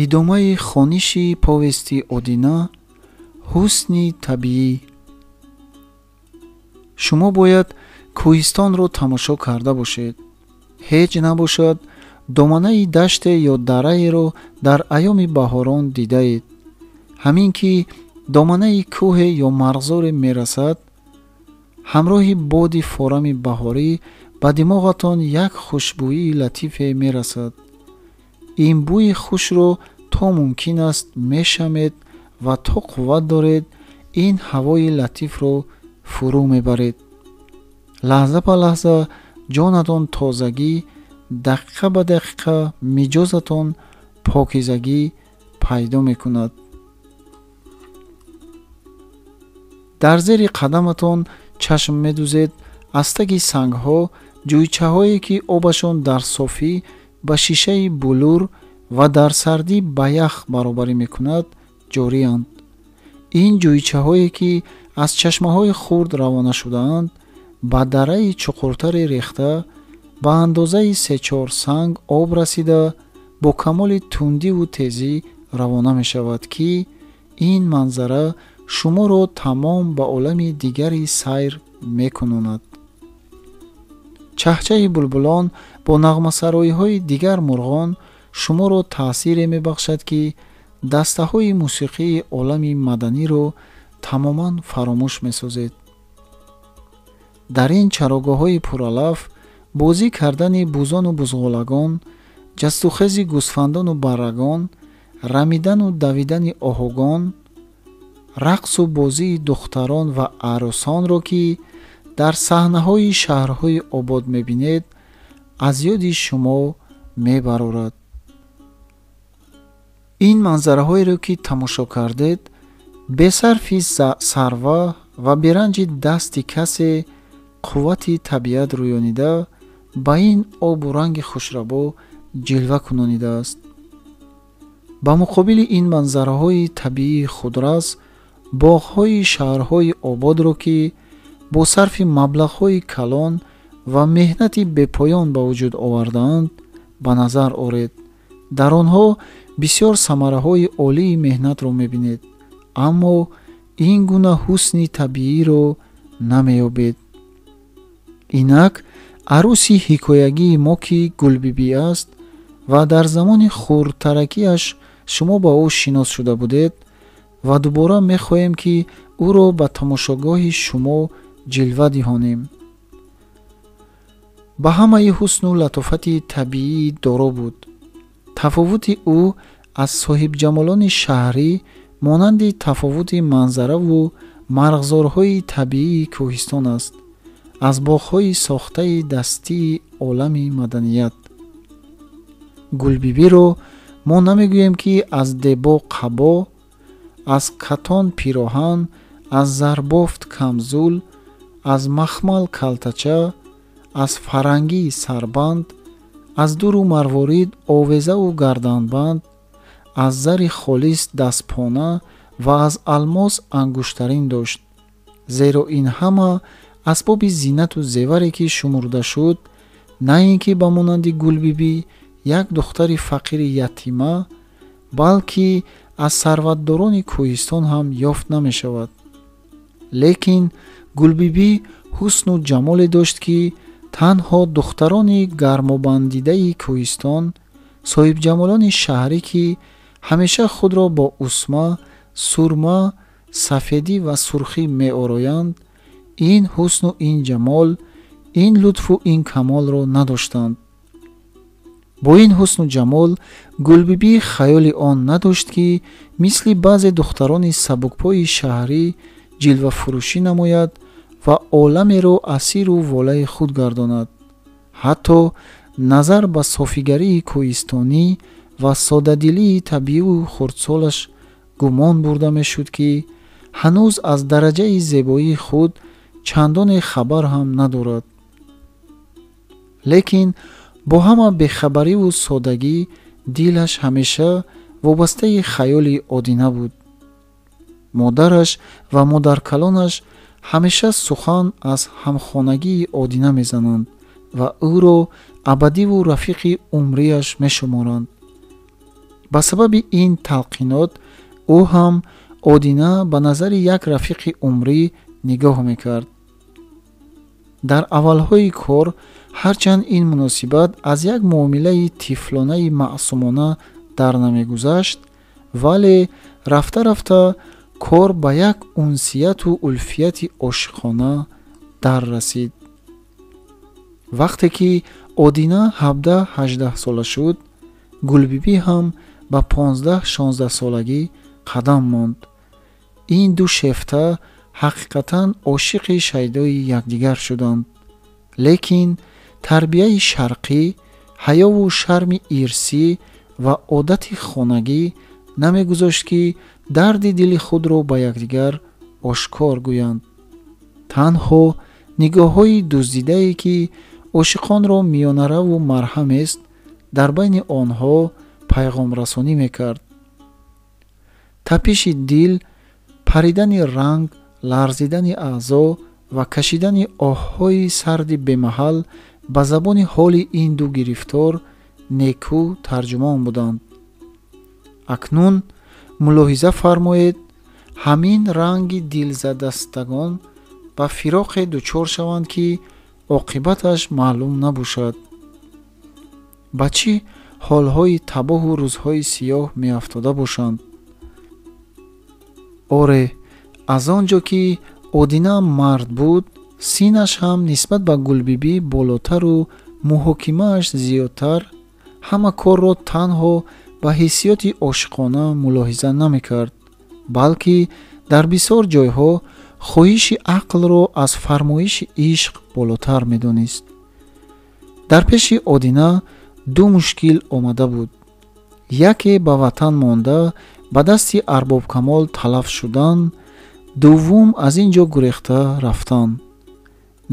идомаи хониши повести Одина ҳусни табиӣ. шумо бояд кӯҳистонро тамошо карда бошед. ҳеҷ набошад доманаи даште ё дараеро дар аёми баҳорон дидаед. ҳамин ки доманаи кӯҳе ё марғзоре мерасад, ҳамроҳи боди форами баҳорӣ ба димоғатон як хушбӯии латифе мерасад. ин бӯи хушро то мумкин аст мешамед ва то қувват доред, ин ҳавои латифро фурӯ мебаред. лаҳза ба лаҳза ҷонатон тозагӣ, дақиқа ба дақиқа миҷозатон покизагӣ пайдо мекунад. дар зери қадаматон чашм медӯзед астаги сангҳо, ҷӯйчаҳое ки обашон дар софӣ ба шишаи булур ва дар сардӣ ба ях баробарӣ мекунад, ҷорианд. ин ҷӯйчаҳое ки аз чашмаҳои хурд равона шудаанд, ба дараи чуқуртаре рехта, ба андозаи 3-4 санг об расида, бо камоли тундиву тезӣ равона мешавад, ки ин манзара шуморо тамом ба олами дигари сайр мекунонад. чаҳчаи булбулон бо нағмасароиҳои дигар мурғон шуморо таъсире мебахшад, ки дастаҳои мусиқии олами маданиро тамоман фаромӯш месозед. дар ин чарогоҳҳои пуралаф бозӣ кардани бузону бузғолагон, ҷастухези гӯсфандону баррагон, рамидану давидани оҳугон, рақсу бозии духтарон ва арӯсонро ки дар саҳнаҳои шаҳрҳои обод мебинед, аз ёди шумо мебарорад. ин манзараҳоеро ки тамошо кардед, бесарфи сарва ва беранҷи дасти касе қуввати табиат рӯёнида, ба ин обу ранги хушрабо ҷилва кунонидааст. ба муқобили ин манзараҳои табиии худрас, боғҳои шаҳрҳои ободро ки бо сарфи маблағҳои калон ва меҳнати бепоён ба вуҷуд овардаанд, ба назар оред. дар онҳо бисёр самараҳои олии меҳнатро мебинед, аммо ин гуна ҳусни табииро намеёбед. инак арӯси ҳикоягии мо ки Гулбибӣ аст ва дар замони хурдтаракиаш шумо ба ӯ шинос шуда будед, ва дубора мехоҳем ки ӯро ба тамошогоҳи шумо ҷилва диҳонем. ба ҳамаи ҳусну латофати табиӣ доро буд. тафовути ӯ аз соҳибҷамолони шаҳрӣ монанди тафовути манзараву марғзорҳои табиии кӯҳистон аст, аз боғҳои сохтаи дастии олами маданият. Гулбибиро мо намегӯем ки аз дебо қабо, аз катон пироҳан, аз зарбофт камзул, аз махмал калтача, аз фарангӣ сарбанд, аз дуру марворид овезаву гарданбанд, аз зари холис дастпона ва аз алмос ангуштарин дошт. зеро ин ҳама асбоби зинату зеваре ки шумурда шуд, на ин ки ба монанди Гулбибӣ як духтари фақири ятима, балки аз сарватдорони кӯҳистон ҳам ёфт намешавад. лекин Гулбибӣ ҳусну ҷамоле дошт, ки танҳо духтарони гармобандидаи кӯҳистон, соҳибҷамолони шаҳрӣ ки ҳамеша худро бо усма, сурма, сафедӣ ва сурхӣ меороянд, ин ҳусну ин ҷамол, ин лутфу ин камолро надоштанд. бо ин ҳусну ҷамол Гулбибӣ хаёли он надошт, ки мисли баъзе духтарони сабукпои шаҳрӣ ҷилвафурӯшӣ намояд ва оламеро асиру волаи худ гардонад. ҳатто назар ба софигарии кӯҳистонӣ ва содадилии табииву хурдсолаш гумон бурда мешуд, ки ҳанӯз аз дараҷаи зебоии худ чандоне хабар ҳам надорад. лекин бо ҳама бехабариву содагӣ дилаш ҳамеша вобастаи хаёли Одина буд. модараш ва модаркалонаш ҳамеша сухан аз ҳамхонагии Одина мезананд ва ӯро абадиву рафиқи умрияш мешуморанд. ба сабаби ин талқинот ӯ ҳам одина ба назари як рафиқи умрӣ нигоҳ мекард. дар аввалҳои кор ҳарчанд ин муносибат аз як муомилаи тифлонаи маъсумона дар намегузашт, вале рафта рафта кор ба як унсияту улфияти ошиқона дар расид. вақте ки одина 17-18 сола шуд, гулбибӣ ҳам ба 15-16 солагӣ қадам монд. ин ду шефта ҳақиқатан ошиқи шайдои якдигар шуданд. лекин тарбияи шарқӣ, ҳаёву шарми ирсӣ ва одати хонагӣ намегузошт ки дарди дили худро ба якдигар ошкор гӯянд. танҳо нигоҳҳои дуздидае ки ошиқонро миёнараву марҳамест, дар байни онҳо пайғомрасонӣ мекард. тапиши дил, паридани ранг, ларзидани аъзо ва кашидани оҳҳои сарди бемаҳал ба забони ҳоли ин ду гирифтор некӯ тарҷумон буданд. акнун мулоҳиза фармоед, ҳамин ранги дилзадастагон ба фироқе дучор шаванд ки оқибаташ маълум набошад. ба чӣ ҳолҳои табоҳу рӯзҳои сиёҳ меафтода бошанд. оре, аз он ҷо ки одина мард буд, синаш ҳам нисбат ба гулбибӣ болотару муҳокимааш зиёдтар, ҳама корро танҳо ба ҳиссиёти ошиқона мулоҳиза намекард, балки дар бисёр ҷойҳо хоҳиши ақлро аз фармоиши ишқ болотар медонист. дар пеши одина ду мушкил омада буд. яке ба ватан монда ба дасти арбобкамол талаф шудан, дуввум аз ин ҷо гурехта рафтан.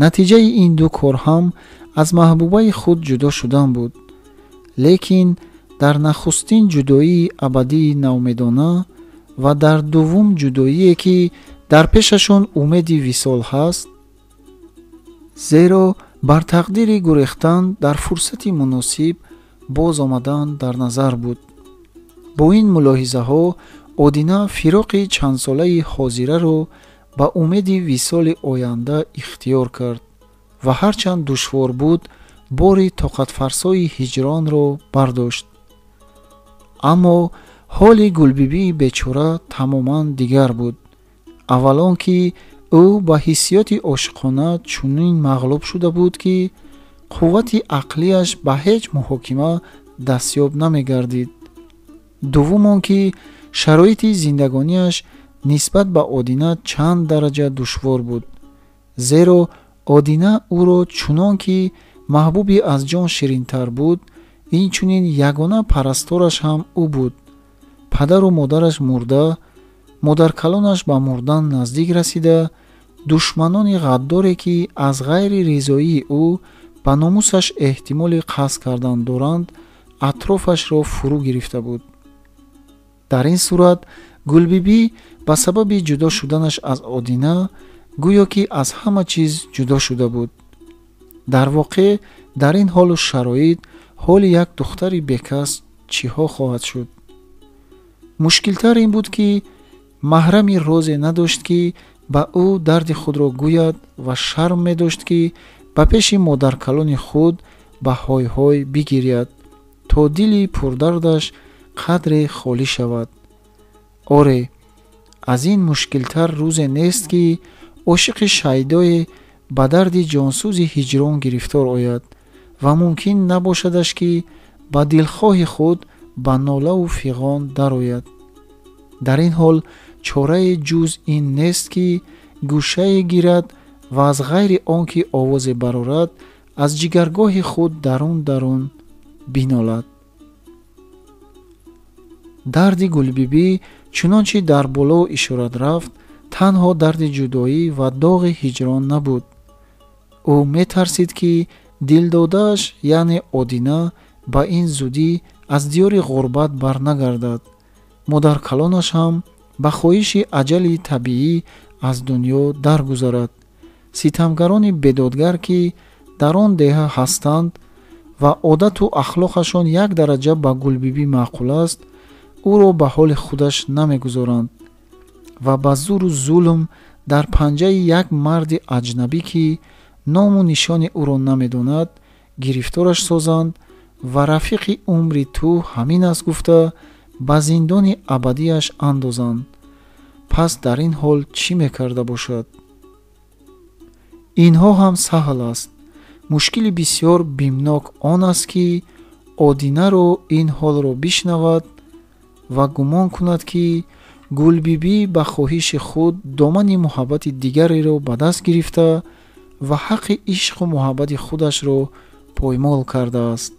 натиҷаи ин ду кор ҳам аз маҳбубаи худ ҷудо шудан буд. лекин дар нахустин ҷудоии абадии наумедона ва дар дуввум ҷудоие ки дар пешашон умеди висол ҳаст, зеро бар тақдири гурехтан дар фурсати муносиб боз омадан дар назар буд. бо ин мулоҳизаҳо одина фироқи чандсолаи ҳозираро ба умеди висоли оянда ихтиёр кард ва ҳарчанд душвор буд, бори тоқатфарсои ҳиҷронро бардошт. аммо ҳоли гулбибии бечора тамоман дигар буд. аввал он ки ӯ ба ҳиссиёти ошиқона чунин мағлуб шуда буд ки қуввати ақлияш ба ҳеҷ муҳокима дастёб намегардид. дуввум он ки шароити зиндагонияш нисбат ба одина чанд дараҷа душвор буд, зеро одина ӯро чунон ки маҳбуби аз ҷон ширинтар буд, инчунин ягона парастораш ҳам ӯ буд. падару модараш мурда, модаркалонаш ба мурдан наздик расида, душманони ғаддоре ки аз ғайри ризоии ӯ ба номусаш эҳтимоли қасд кардан доранд, атрофашро фурӯ гирифта буд. дар ин сурат гулбибӣ ба сабаби ҷудо шуданаш аз одина гӯё ки аз ҳама чиз ҷудо шуда буд. дар воқеъ дар ин ҳолу шароит ҳоли як духтари бекас чиҳо хоҳад шуд? мушкилтар ин буд ки маҳрами розе надошт ки ба ӯ дарди худро гӯяд ва шарм медошт ки ба пеши модаркалони худ ба ҳой-ҳой бигиряд, то дили пурдардаш қадре холӣ шавад. оре, аз ин мушкилтар рӯзе нест ки ошиқи шайдое ба дарди ҷонсӯзи ҳиҷрон гирифтор ояд ва мумкин набошадаш ки ба дилхоҳи худ ба нолаву фиғон дарояд. дар ин ҳол чорае ҷуз ин нест ки гӯшае гирад ва аз ғайри он ки овозе барорад, аз ҷигаргоҳи худ дарун бинолад. дарди гулбибӣ чунончи дар боло ишорат рафт, танҳо дарди ҷудоӣ ва доғи ҳиҷрон набуд. ӯ метарсид ки дилдодааш яъне одина ба ин зудӣ аз диёри ғурбат барнагардад. модаркалонаш ҳам ба хоҳиши аҷали табиӣ аз дунё даргузарад. ситамгарони бедодгар ки дар он деҳа ҳастанд ва одату ахлоқашон як дараҷа ба гулбибӣ маъқул аст, ӯро ба ҳоли худаш намегузоранд ва ба зуру зулм дар панҷаи як марди аҷнабӣ, ки ному нишони ӯро намедонад, гирифтораш созанд ва рафиқи умри ту ҳамин аст гуфта ба зиндони абадиаш андозанд. пас дар ин ҳол чӣ мекарда бошад? инҳо ҳам саҳл аст. мушкили бисёр бимнок он аст, ки одинаро ин ҳолро бишнавад ва гумон кунад, ки Гулбибӣ ба хоҳиши худ домани муҳаббати дигареро ба даст гирифта ва ҳаққи ишқу муҳаббати худашро поймол кардааст.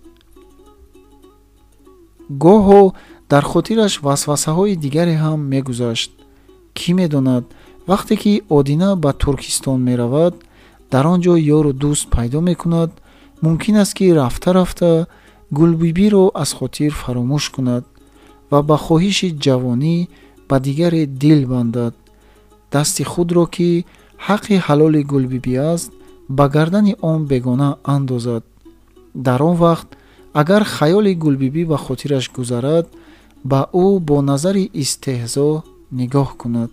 гоҳо дар хотираш васвасаҳои дигаре ҳам мегузашт. кӣ медонад, вақте ки Одина ба Туркистон меравад, дар он ҷо ёру дӯст пайдо мекунад, мумкин аст ки рафта рафта Гулбибиро аз хотир фаромӯш кунад ва ба хоҳиши ҷавонӣ ба дигаре дил бандад. дасти худро, ки ҳаққи ҳалоли Гулбибӣ аст, ба гардани он бегона андозад. дар он вақт агар хаёли Гулбибӣ ба хотираш гузарад, ба ӯ бо назари истеҳзо нигоҳ кунад.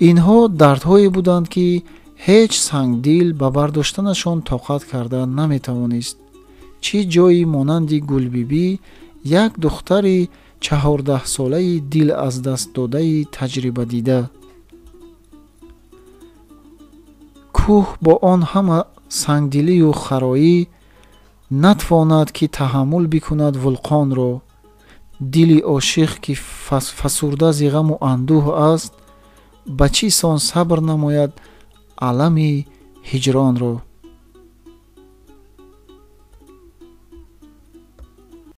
инҳо дардҳое буданд, ки ҳеҷ сангдил ба бардоштанашон тоқат карда наметавонист. чӣ ҷойи монанди Гулбибӣ, як духтари 14-солаи дил аз даст додаи таҷрибадида. кӯҳ бо он ҳама сангдилию хароӣ натвонад, ки таҳаммул бикунад вулқонро. дили ошиқ, ки фасурда зи ғаму андӯҳ аст, ба чӣ сон сабр намояд алами ҳиҷронро.